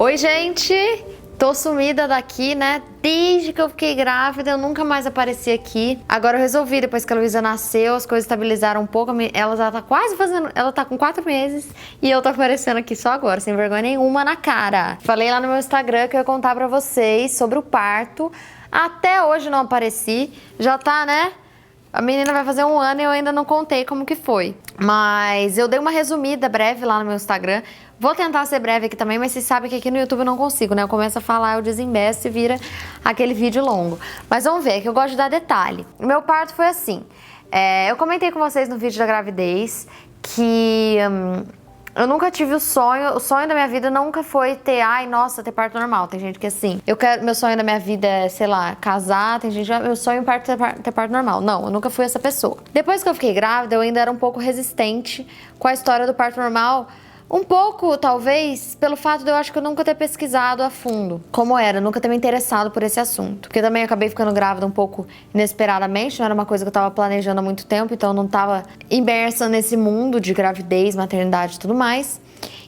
Oi, gente! Tô sumida daqui, né? Desde que eu fiquei grávida, eu nunca mais apareci aqui. Agora eu resolvi, depois que a Luísa nasceu, as coisas estabilizaram um pouco. Ela já tá quase fazendo... Ela tá com 4 meses e eu tô aparecendo aqui só agora, sem vergonha nenhuma na cara. Falei lá no meu Instagram que eu ia contar pra vocês sobre o parto. Até hoje não apareci. Já tá, né? A menina vai fazer 1 ano e eu ainda não contei como que foi. Mas eu dei uma resumida breve lá no meu Instagram. Vou tentar ser breve aqui também, mas vocês sabem que aqui no YouTube eu não consigo, né? Eu começo a falar, eu desembeço e vira aquele vídeo longo. Mas vamos ver, que eu gosto de dar detalhe. O meu parto foi assim. Eu comentei com vocês no vídeo da gravidez que eu nunca tive o sonho da minha vida nunca foi ter, ter parto normal. Tem gente que assim, meu sonho da minha vida é, sei lá, casar, tem gente que meu sonho é ter parto normal. Não, eu nunca fui essa pessoa. Depois que eu fiquei grávida, eu ainda era um pouco resistente com a história do parto normal. Um pouco, talvez, pelo fato de eu acho que eu nunca ter pesquisado a fundo como era, nunca ter me interessado por esse assunto. Porque também acabei ficando grávida um pouco inesperadamente, não era uma coisa que eu tava planejando há muito tempo, então eu não tava imersa nesse mundo de gravidez, maternidade e tudo mais.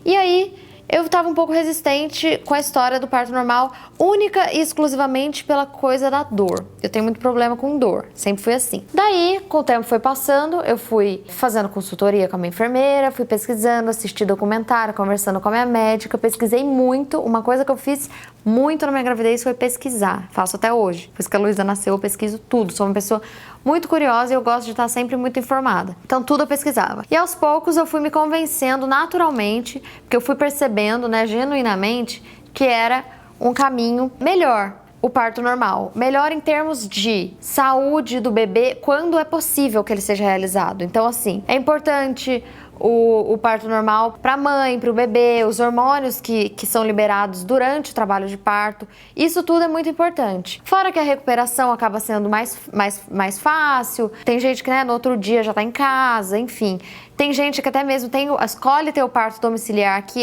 E aí, eu tava um pouco resistente com a história do parto normal, única e exclusivamente pela coisa da dor. Eu tenho muito problema com dor, sempre fui assim. Daí, com o tempo foi passando, eu fui fazendo consultoria com a minha enfermeira, fui pesquisando, assisti documentário, conversando com a minha médica, pesquisei muito. Uma coisa que eu fiz muito na minha gravidez foi pesquisar, faço até hoje. Depois que a Luísa nasceu, eu pesquiso tudo, sou uma pessoa muito curiosa e eu gosto de estar sempre muito informada. Então tudo eu pesquisava. E aos poucos eu fui me convencendo naturalmente, porque eu fui percebendo, né, genuinamente, que era um caminho melhor. O parto normal. Melhor em termos de saúde do bebê quando é possível que ele seja realizado. Então, assim, é importante o parto normal para a mãe, para o bebê, os hormônios que são liberados durante o trabalho de parto. Isso tudo é muito importante. Fora que a recuperação acaba sendo mais fácil. Tem gente que, né, no outro dia já tá em casa, enfim. Tem gente que até mesmo escolhe ter o parto domiciliar, que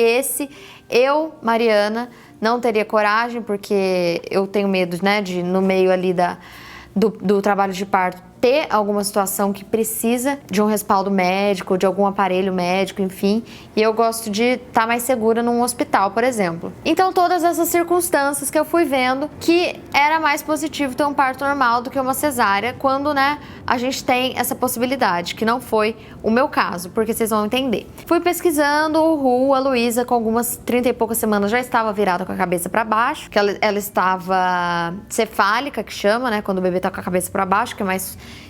eu, Mariana, não teria coragem, porque eu tenho medo, né, de no meio ali do trabalho de parto ter alguma situação que precisa de um respaldo médico, de algum aparelho médico, enfim, e eu gosto de estar mais segura num hospital, por exemplo. Então, todas essas circunstâncias que eu fui vendo que era mais positivo ter um parto normal do que uma cesárea, quando, né, a gente tem essa possibilidade, que não foi o meu caso, porque vocês vão entender. Fui pesquisando, a Luísa, com algumas 30 e poucas semanas, já estava virada com a cabeça para baixo, que ela estava cefálica, que chama, né, quando o bebê tá com a cabeça para baixo,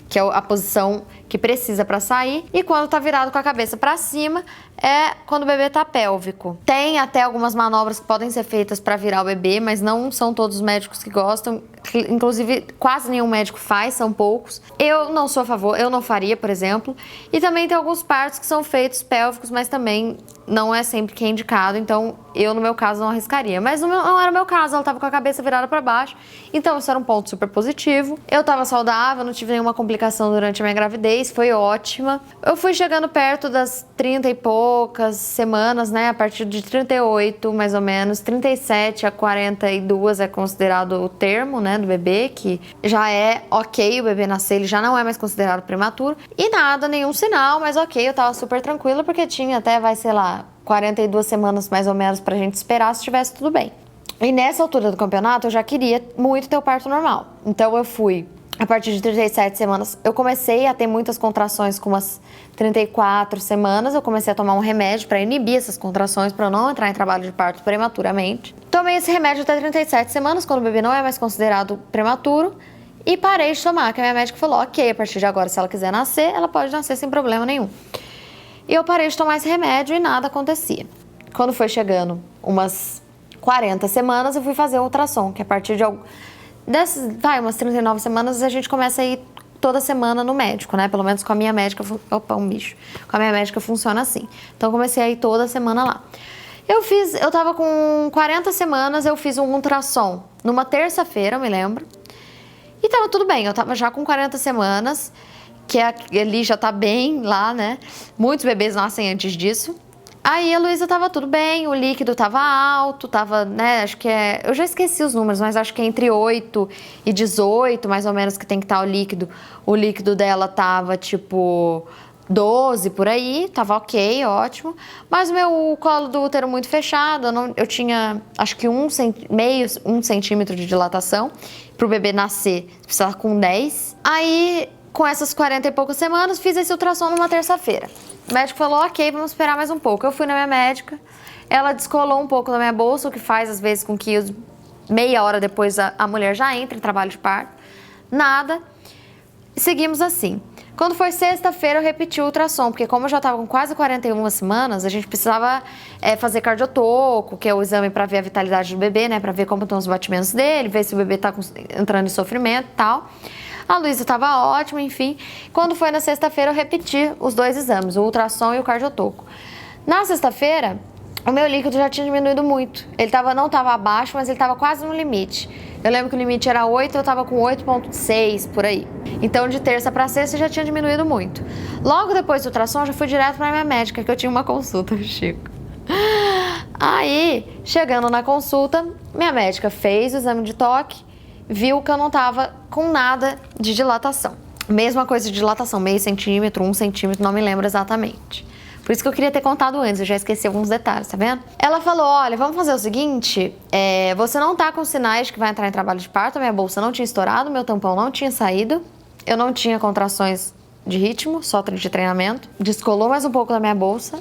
que é a posição que precisa para sair, e quando tá virado com a cabeça para cima é quando o bebê tá pélvico. Tem até algumas manobras que podem ser feitas para virar o bebê, mas não são todos os médicos que gostam, inclusive quase nenhum médico faz, são poucos. Eu não sou a favor, eu não faria, por exemplo. E também tem alguns partos que são feitos pélvicos, mas também não é sempre que é indicado, então eu, no meu caso, não arriscaria. Mas não era o meu caso, ela tava com a cabeça virada para baixo, então isso era um ponto super positivo. Eu tava saudável, não tive nenhuma complicação durante a minha gravidez, foi ótima. Eu fui chegando perto das 30 e poucas semanas, né, a partir de 38, mais ou menos, 37 a 42 é considerado o termo, né, do bebê, que já é ok o bebê nascer, ele já não é mais considerado prematuro. E nada, nenhum sinal, mas ok, eu tava super tranquila, porque tinha até, 42 semanas mais ou menos pra gente esperar se estivesse tudo bem. E nessa altura do campeonato eu já queria muito ter o parto normal. Então eu fui, a partir de 37 semanas, eu comecei a ter muitas contrações com umas 34 semanas. Eu comecei a tomar um remédio pra inibir essas contrações, pra eu não entrar em trabalho de parto prematuramente. Tomei esse remédio até 37 semanas, quando o bebê não é mais considerado prematuro. E parei de tomar, que a minha médica falou, ok, a partir de agora, se ela quiser nascer, ela pode nascer sem problema nenhum. E eu parei de tomar esse remédio e nada acontecia. Quando foi chegando umas 40 semanas, eu fui fazer um ultrassom, que a partir de umas 39 semanas, a gente começa a ir toda semana no médico, né? Pelo menos com a minha médica, com a minha médica funciona assim. Então, comecei a ir toda semana lá. Eu tava com 40 semanas, eu fiz um ultrassom numa terça-feira, eu me lembro. E tava tudo bem, eu tava já com 40 semanas, que ali já tá bem lá, né? Muitos bebês nascem antes disso. Aí a Luísa tava tudo bem, o líquido tava alto, tava, né, acho que eu já esqueci os números, mas acho que é entre 8 e 18, mais ou menos, que tem que estar o líquido. O líquido dela tava, tipo, 12 por aí, tava ok, ótimo. Mas o meu colo do útero muito fechado, eu tinha acho que um centímetro de dilatação. Pro bebê nascer, precisava com 10. Aí, com essas 40 e poucas semanas, fiz esse ultrassom numa terça-feira. O médico falou, ok, vamos esperar mais um pouco. Eu fui na minha médica, ela descolou um pouco da minha bolsa, o que faz às vezes com que meia hora depois a mulher já entre em trabalho de parto. Nada. Seguimos assim. Quando foi sexta-feira, eu repeti o ultrassom, porque como eu já estava com quase 41 semanas, a gente precisava fazer cardiotoco, que é o exame para ver a vitalidade do bebê, né? Para ver como estão os batimentos dele, ver se o bebê está entrando em sofrimento e tal. A Luísa estava ótima, enfim. Quando foi na sexta-feira, eu repeti os 2 exames, o ultrassom e o cardiotoco. Na sexta-feira, o meu líquido já tinha diminuído muito. Ele não estava abaixo, mas ele estava quase no limite. Eu lembro que o limite era 8, eu estava com 8,6 por aí. Então, de terça para sexta, já tinha diminuído muito. Logo depois do ultrassom, eu já fui direto para minha médica, que eu tinha uma consulta, Chico. Aí, chegando na consulta, minha médica fez o exame de toque, viu que eu não estava com nada de dilatação. Mesma coisa de dilatação, meio centímetro, 1 centímetro, não me lembro exatamente. Por isso que eu queria ter contado antes, eu já esqueci alguns detalhes, tá vendo? Ela falou, olha, vamos fazer o seguinte, você não tá com sinais de que vai entrar em trabalho de parto, a minha bolsa não tinha estourado, meu tampão não tinha saído, eu não tinha contrações de ritmo, só de treinamento, descolou mais um pouco da minha bolsa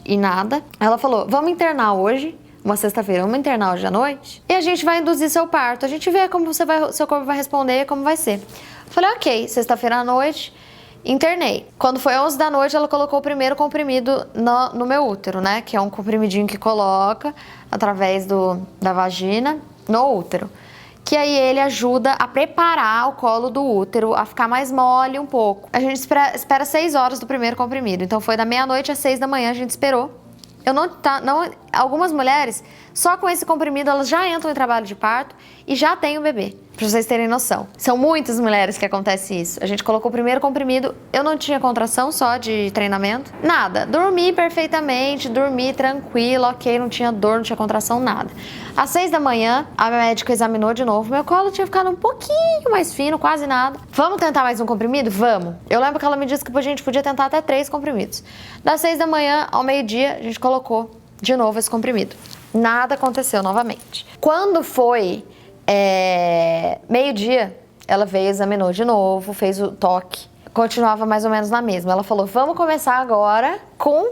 e nada. Ela falou, vamos internar hoje, uma sexta-feira, vamos internar hoje à noite, e a gente vai induzir seu parto, a gente vê como seu corpo vai responder, como vai ser. Falei, ok, sexta-feira à noite, internei. Quando foi 11 da noite, ela colocou o primeiro comprimido no meu útero, né? Que é um comprimidinho que coloca através da vagina no útero. Que aí ele ajuda a preparar o colo do útero a ficar mais mole um pouco. A gente espera 6 horas do primeiro comprimido. Então foi da meia-noite às 6 da manhã, a gente esperou. Algumas mulheres, só com esse comprimido, elas já entram em trabalho de parto e já têm o bebê. Pra vocês terem noção. São muitas mulheres que acontece isso. A gente colocou o primeiro comprimido, eu não tinha contração, só de treinamento. Nada. Dormi perfeitamente, dormi tranquilo, ok, não tinha dor, não tinha contração, nada. Às 6 da manhã, a médica examinou de novo. Meu colo tinha ficado um pouquinho mais fino, quase nada. Vamos tentar mais um comprimido? Vamos. Eu lembro que ela me disse que a gente podia tentar até 3 comprimidos. Das 6 da manhã ao meio-dia, a gente colocou de novo esse comprimido. Nada aconteceu novamente. Quando foi meio-dia, ela veio, examinou de novo, fez o toque, continuava mais ou menos na mesma. Ela falou, vamos começar agora com...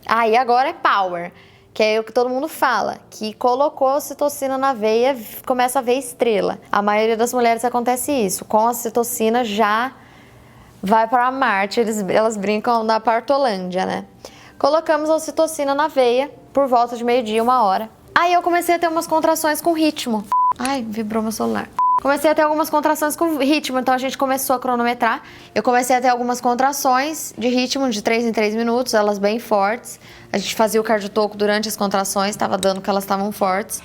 Aí agora é power, que é o que todo mundo fala, que colocou ocitocina na veia, começa a ver estrela. A maioria das mulheres acontece isso, com a ocitocina já vai para Marte, elas brincam da Partolândia, né? Colocamos a ocitocina na veia por volta de meio-dia, 1h. Aí eu comecei a ter umas contrações com ritmo. Ai, vibrou meu celular. Comecei a ter algumas contrações com ritmo, então a gente começou a cronometrar. Eu comecei a ter algumas contrações de ritmo de 3 em 3 minutos, elas bem fortes. A gente fazia o cardiotoco durante as contrações, estava dando que elas estavam fortes.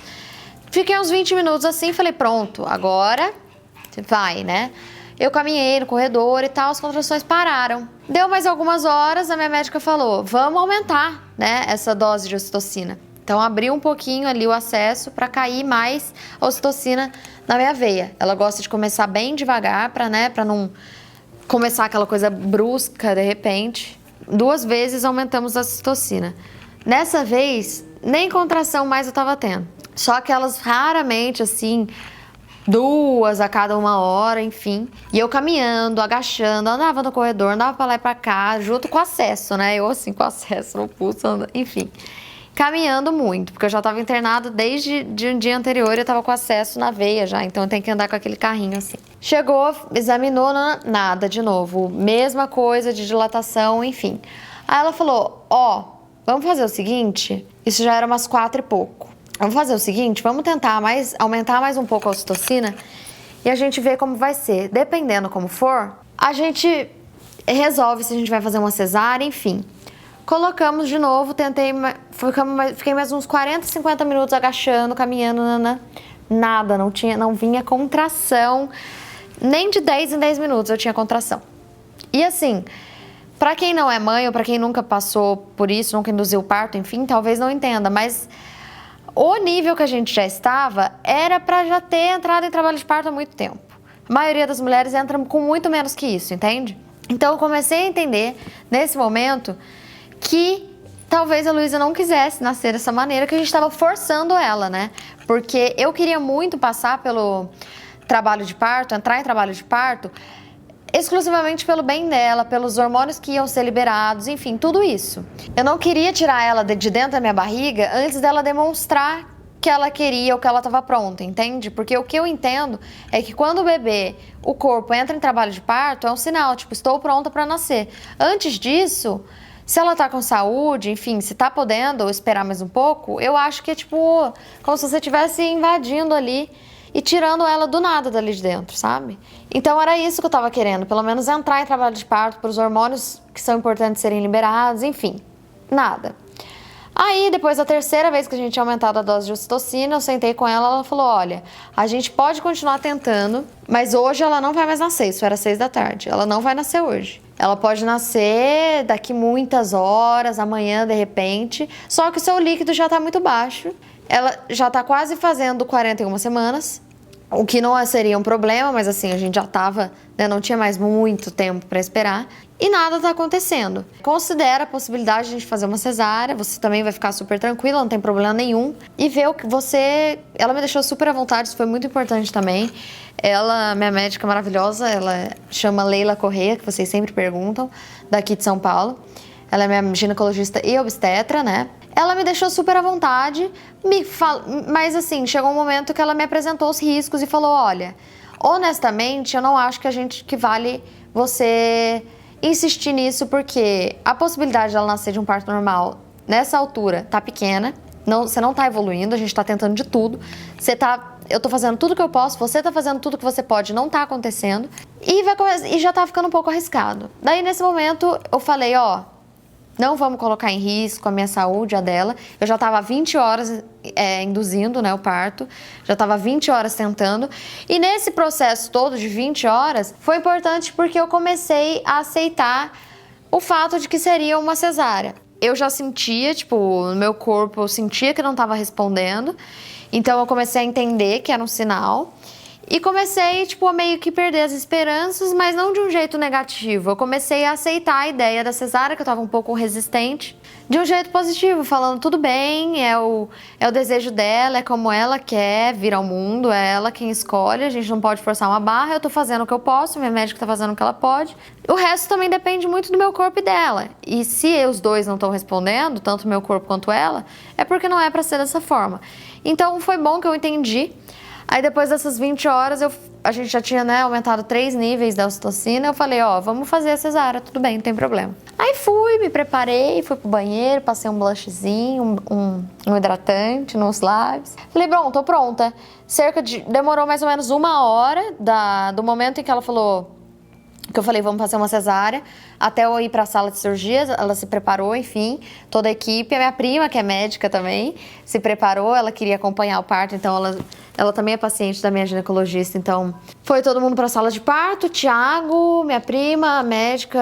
Fiquei uns 20 minutos assim, falei, pronto, agora vai, né? Eu caminhei no corredor e tal, as contrações pararam. Deu mais algumas horas, a minha médica falou, vamos aumentar, né, essa dose de ocitocina. Então, abriu um pouquinho ali o acesso para cair mais a ocitocina na minha veia. Ela gosta de começar bem devagar para não começar aquela coisa brusca de repente. 2 vezes aumentamos a ocitocina. Nessa vez, nem contração mais eu tava tendo. Só aquelas raramente, assim, 2 a cada 1h, enfim. E eu caminhando, agachando, andava no corredor, andava para lá e para cá, junto com o acesso, né? Eu assim, com acesso no pulso, enfim. Caminhando muito, porque eu já estava internado desde um dia anterior, eu estava com acesso na veia já, então eu tenho que andar com aquele carrinho assim. Chegou, examinou, nada de novo, mesma coisa de dilatação, enfim. Aí ela falou, vamos fazer o seguinte, isso já era umas 4 e pouco. Vamos fazer o seguinte, vamos tentar aumentar mais um pouco a ocitocina e a gente vê como vai ser. Dependendo como for, a gente resolve se a gente vai fazer uma cesárea, enfim. Colocamos de novo, fiquei mais uns 40, 50 minutos agachando, caminhando, nada, não vinha contração, nem de 10 em 10 minutos eu tinha contração. E assim, pra quem não é mãe ou pra quem nunca passou por isso, nunca induziu o parto, enfim, talvez não entenda, mas o nível que a gente já estava era pra já ter entrado em trabalho de parto há muito tempo. A maioria das mulheres entra com muito menos que isso, entende? Então eu comecei a entender, nesse momento, que talvez a Luísa não quisesse nascer dessa maneira, que a gente estava forçando ela, né? Porque eu queria muito passar pelo trabalho de parto, entrar em trabalho de parto, exclusivamente pelo bem dela, pelos hormônios que iam ser liberados, enfim, tudo isso. Eu não queria tirar ela de dentro da minha barriga antes dela demonstrar que ela queria ou que ela estava pronta, entende? Porque o que eu entendo é que quando o bebê, o corpo entra em trabalho de parto, é um sinal, tipo, estou pronta para nascer. Antes disso, se ela tá com saúde, enfim, se tá podendo esperar mais um pouco, eu acho que é tipo como se você estivesse invadindo ali e tirando ela do nada dali de dentro, sabe? Então era isso que eu tava querendo, pelo menos entrar em trabalho de parto para os hormônios que são importantes serem liberados, enfim, nada. Aí, depois da terceira vez que a gente tinha aumentado a dose de ocitocina, eu sentei com ela, ela falou, olha, a gente pode continuar tentando, mas hoje ela não vai mais nascer, isso era 6 da tarde, ela não vai nascer hoje. Ela pode nascer daqui muitas horas, amanhã de repente, só que o seu líquido já tá muito baixo, ela já tá quase fazendo 41 semanas, o que não seria um problema, mas assim, a gente já tava, né, não tinha mais muito tempo para esperar. E nada tá acontecendo. Considera a possibilidade de a gente fazer uma cesárea, você também vai ficar super tranquila, não tem problema nenhum. E ver o que você... Ela me deixou super à vontade, isso foi muito importante também. Ela, minha médica maravilhosa, ela chama Leila Correia, que vocês sempre perguntam, daqui de São Paulo. Ela é minha ginecologista e obstetra, né? Ela me deixou super à vontade, mas assim, chegou um momento que ela me apresentou os riscos e falou, olha, honestamente, eu não acho que vale você insistir nisso, porque a possibilidade dela nascer de um parto normal nessa altura tá pequena, você não tá evoluindo, a gente tá tentando de tudo, eu tô fazendo tudo que eu posso, você tá fazendo tudo que você pode, não tá acontecendo, e já tá ficando um pouco arriscado. Daí, nesse momento, eu falei, ó, não vamos colocar em risco a minha saúde, a dela. Eu já estava 20 horas induzindo, né, o parto. Já estava 20 horas tentando. E nesse processo todo de 20 horas, foi importante porque eu comecei a aceitar o fato de que seria uma cesárea. Eu já sentia, tipo, no meu corpo, eu sentia que não estava respondendo. Então eu comecei a entender que era um sinal. E comecei, tipo, a meio que perder as esperanças, mas não de um jeito negativo. Eu comecei a aceitar a ideia da cesárea, que eu tava um pouco resistente, de um jeito positivo, falando tudo bem, é o desejo dela, é como ela quer vir ao mundo, é ela quem escolhe, a gente não pode forçar uma barra, eu tô fazendo o que eu posso, minha médica tá fazendo o que ela pode. O resto também depende muito do meu corpo e dela. E se os dois não estão respondendo, tanto meu corpo quanto ela, é porque não é pra ser dessa forma. Então foi bom que eu entendi. Aí depois dessas 20 horas, a gente já tinha, né, aumentado 3 níveis da ocitocina. Eu falei, ó, vamos fazer a cesárea, tudo bem, não tem problema. Aí fui, me preparei, fui pro banheiro, passei um blushzinho, um hidratante nos lábios. Falei, bom, tô pronta. Demorou mais ou menos 1 hora do momento em que ela falou... Que eu falei, vamos fazer uma cesárea, até eu ir pra sala de cirurgia, ela se preparou, enfim, toda a equipe. A minha prima, que é médica também, se preparou, ela queria acompanhar o parto, então ela também é paciente da minha ginecologista, então foi todo mundo pra sala de parto, Thiago, minha prima, a médica,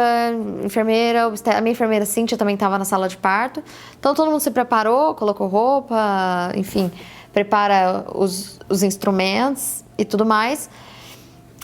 enfermeira, a minha enfermeira Cíntia também estava na sala de parto, então todo mundo se preparou, colocou roupa, enfim, prepara os instrumentos e tudo mais.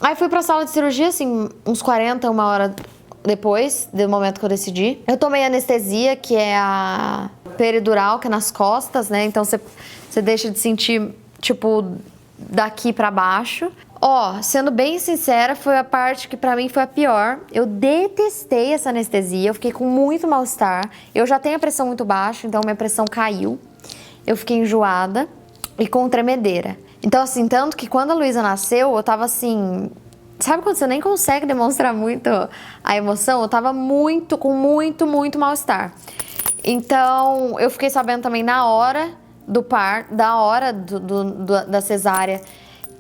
Aí fui pra sala de cirurgia, assim, uns 40, 1 hora depois do momento que eu decidi. Eu tomei anestesia, que é a peridural, que é nas costas, né? Então você deixa de sentir, tipo, daqui pra baixo. Ó, sendo bem sincera, foi a parte que pra mim foi a pior. Eu detestei essa anestesia, eu fiquei com muito mal-estar. Eu já tenho a pressão muito baixa, então minha pressão caiu. Eu fiquei enjoada e com tremedeira. Então, assim, tanto que quando a Luísa nasceu, eu tava assim... Sabe quando você nem consegue demonstrar muito a emoção? Eu tava com muito mal-estar. Então, eu fiquei sabendo também na hora do parto, da cesárea,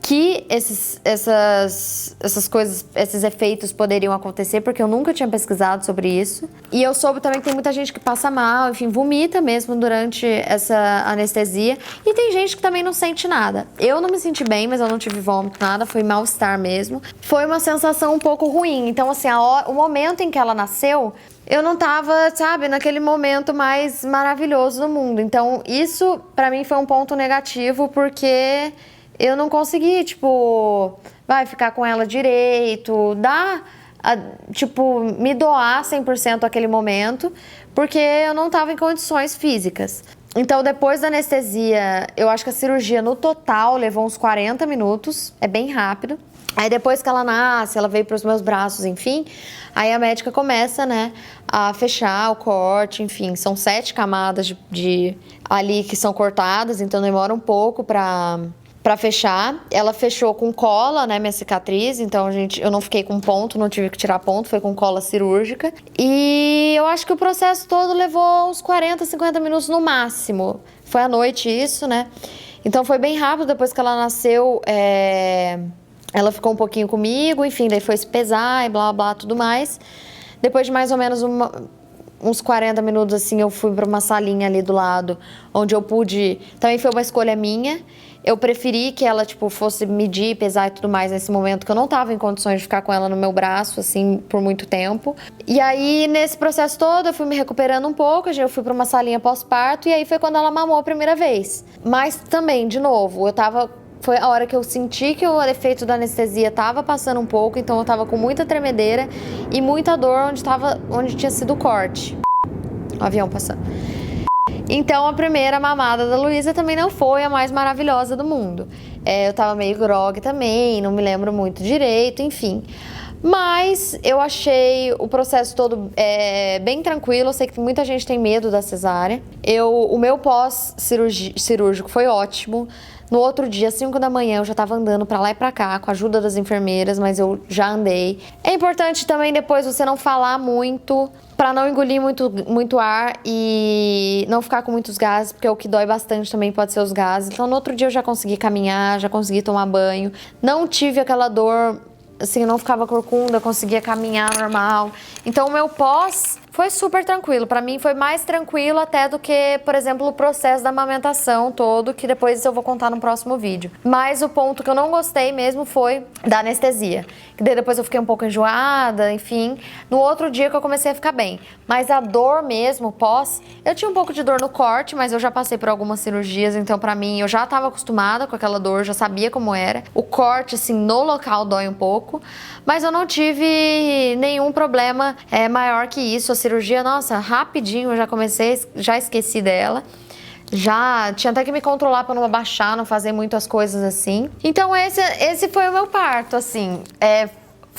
que essas coisas, esses efeitos poderiam acontecer, porque eu nunca tinha pesquisado sobre isso. E eu soube também que tem muita gente que passa mal, enfim, vomita mesmo durante essa anestesia. E tem gente que também não sente nada. Eu não me senti bem, mas eu não tive vômito, nada, foi mal-estar mesmo. Foi uma sensação um pouco ruim. Então, assim, o momento em que ela nasceu, eu não tava, sabe, naquele momento mais maravilhoso do mundo. Então, isso pra mim foi um ponto negativo, porque... eu não consegui, tipo, ficar com ela direito, dar tipo, me doar 100% aquele momento, porque eu não tava em condições físicas. Então, depois da anestesia, eu acho que a cirurgia no total levou uns 40 minutos, é bem rápido. Aí depois que ela nasce, ela veio para os meus braços, enfim, aí a médica começa, né, a fechar o corte, enfim, são 7 camadas ali que são cortadas, então demora um pouco para fechar. Ela fechou com cola, né, minha cicatriz, então eu não fiquei com ponto, não tive que tirar ponto, foi com cola cirúrgica. E eu acho que o processo todo levou uns 40, 50 minutos no máximo. Foi à noite isso, né? Então foi bem rápido, depois que ela nasceu, ela ficou um pouquinho comigo, enfim, daí foi se pesar e blá, blá, tudo mais. Depois de mais ou menos uns 40 minutos, assim, eu fui para uma salinha ali do lado, onde eu pude... Também foi uma escolha minha. Eu preferi que ela, tipo, fosse medir, pesar e tudo mais nesse momento, que eu não tava em condições de ficar com ela no meu braço, assim, por muito tempo. E aí, nesse processo todo, eu fui me recuperando um pouco, eu fui pra uma salinha pós-parto, e aí foi quando ela mamou a primeira vez. Mas também, de novo, foi a hora que eu senti que o efeito da anestesia tava passando um pouco, então eu tava com muita tremedeira e muita dor onde tinha sido o corte. O avião passando. Então, a primeira mamada da Luísa também não foi a mais maravilhosa do mundo. Eu tava meio grogue também, não me lembro muito direito, enfim. Mas eu achei o processo todo bem tranquilo. Eu sei que muita gente tem medo da cesárea. O meu pós-cirúrgico foi ótimo. No outro dia, às 5 da manhã, eu já tava andando pra lá e pra cá, com a ajuda das enfermeiras, mas eu já andei. É importante também depois você não falar muito, pra não engolir muito ar e não ficar com muitos gases, porque o que dói bastante também pode ser os gases. Então, no outro dia eu já consegui caminhar, já consegui tomar banho. Não tive aquela dor, assim, não ficava corcunda, conseguia caminhar normal. Então, o meu pós foi super tranquilo. Pra mim foi mais tranquilo até do que, por exemplo, o processo da amamentação todo, que depois eu vou contar no próximo vídeo. Mas o ponto que eu não gostei mesmo foi da anestesia. Que daí depois eu fiquei um pouco enjoada, enfim. No outro dia que eu comecei a ficar bem. Mas a dor mesmo, eu tinha um pouco de dor no corte, mas eu já passei por algumas cirurgias, então pra mim eu já tava acostumada com aquela dor, já sabia como era. O corte, assim, no local dói um pouco, mas eu não tive nenhum problema maior que isso. A cirurgia, nossa, rapidinho eu já esqueci dela. Já tinha até que me controlar pra não abaixar, não fazer muitas coisas assim. Então esse foi o meu parto, assim.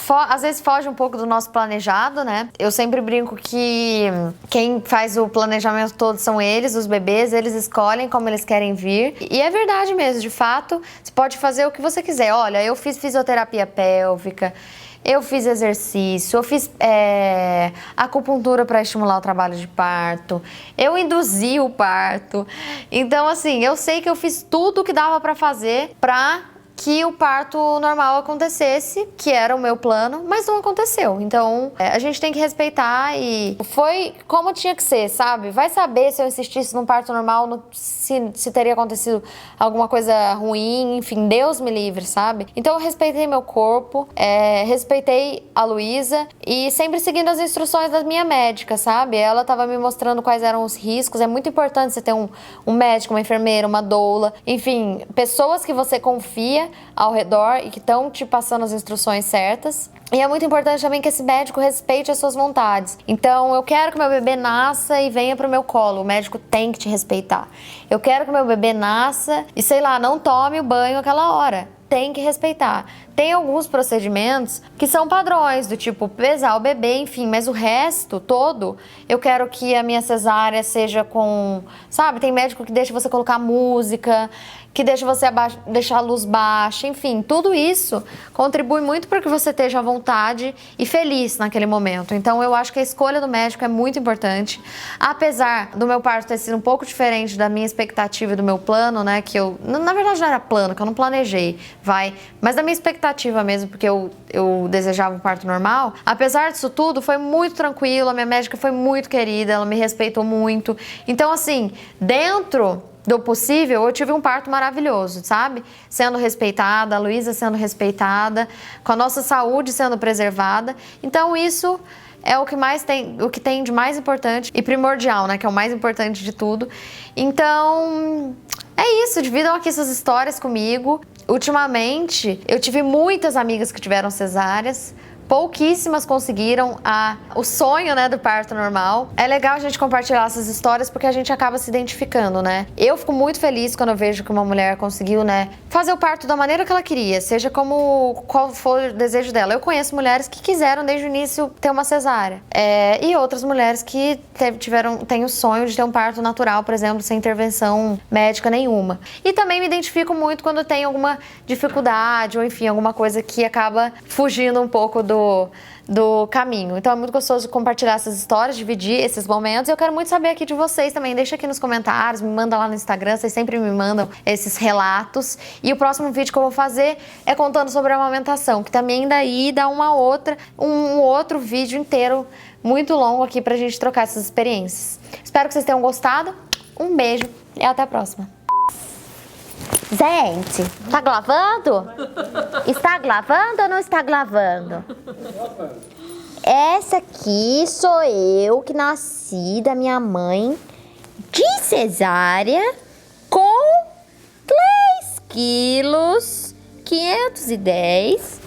Às vezes foge um pouco do nosso planejado, né? Eu sempre brinco que quem faz o planejamento todo são eles, os bebês, eles escolhem como eles querem vir. E é verdade mesmo, de fato, você pode fazer o que você quiser. Olha, eu fiz fisioterapia pélvica, eu fiz exercício, eu fiz acupuntura para estimular o trabalho de parto, eu induzi o parto. Então, assim, eu sei que eu fiz tudo o que dava para fazer para que o parto normal acontecesse, que era o meu plano, mas não aconteceu. Então, a gente tem que respeitar e foi como tinha que ser, sabe? Vai saber se eu insistisse num parto normal, se teria acontecido alguma coisa ruim, enfim, Deus me livre, sabe? Então, eu respeitei meu corpo, respeitei a Luísa e sempre seguindo as instruções da minha médica, sabe? Ela tava me mostrando quais eram os riscos. É muito importante você ter um médico, uma enfermeira, uma doula, enfim, pessoas que você confia ao redor e que estão te passando as instruções certas. E é muito importante também que esse médico respeite as suas vontades. Então, eu quero que meu bebê nasça e venha pro meu colo. O médico tem que te respeitar. Eu quero que meu bebê nasça e, sei lá, não tome o banho aquela hora. Tem que respeitar. Tem alguns procedimentos que são padrões, do tipo pesar o bebê, enfim, mas o resto todo, eu quero que a minha cesárea seja com, sabe, tem médico que deixa você colocar música, que deixa você deixar a luz baixa, enfim, tudo isso contribui muito para que você esteja à vontade e feliz naquele momento. Então, eu acho que a escolha do médico é muito importante. Apesar do meu parto ter sido um pouco diferente da minha expectativa e do meu plano, né, que eu, na verdade não era plano, que eu não planejei, mas da minha expectativa mesmo, porque eu desejava um parto normal. Apesar disso tudo, foi muito tranquilo, a minha médica foi muito querida, ela me respeitou muito. Então, assim, dentro do possível, eu tive um parto maravilhoso, sabe? Sendo respeitada, a Luísa sendo respeitada, com a nossa saúde sendo preservada. Então, isso é o que tem de mais importante e primordial, né? Que é o mais importante de tudo. Então, é isso. Dividam aqui suas histórias comigo. Ultimamente, eu tive muitas amigas que tiveram cesáreas, pouquíssimas conseguiram o sonho, né, do parto normal. É legal a gente compartilhar essas histórias porque a gente acaba se identificando, né? Eu fico muito feliz quando eu vejo que uma mulher conseguiu, né, fazer o parto da maneira que ela queria, seja qual for o desejo dela. Eu conheço mulheres que quiseram desde o início ter uma cesárea. E outras mulheres que têm o sonho de ter um parto natural, por exemplo, sem intervenção médica nenhuma. E também me identifico muito quando tem alguma dificuldade ou, enfim, alguma coisa que acaba fugindo um pouco do caminho. Então é muito gostoso compartilhar essas histórias, dividir esses momentos. Eu quero muito saber aqui de vocês também. Deixa aqui nos comentários, me manda lá no Instagram, vocês sempre me mandam esses relatos. E o próximo vídeo que eu vou fazer é contando sobre a amamentação, que também daí dá um outro vídeo inteiro muito longo aqui pra gente trocar essas experiências. Espero que vocês tenham gostado. Um beijo e até a próxima. Gente, tá gravando? Está gravando ou não está gravando? Essa aqui sou eu que nasci da minha mãe de cesárea com 3 quilos, 510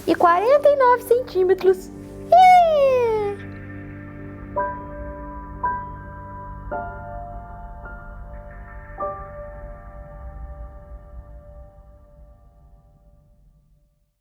e 49 centímetros. Yeah!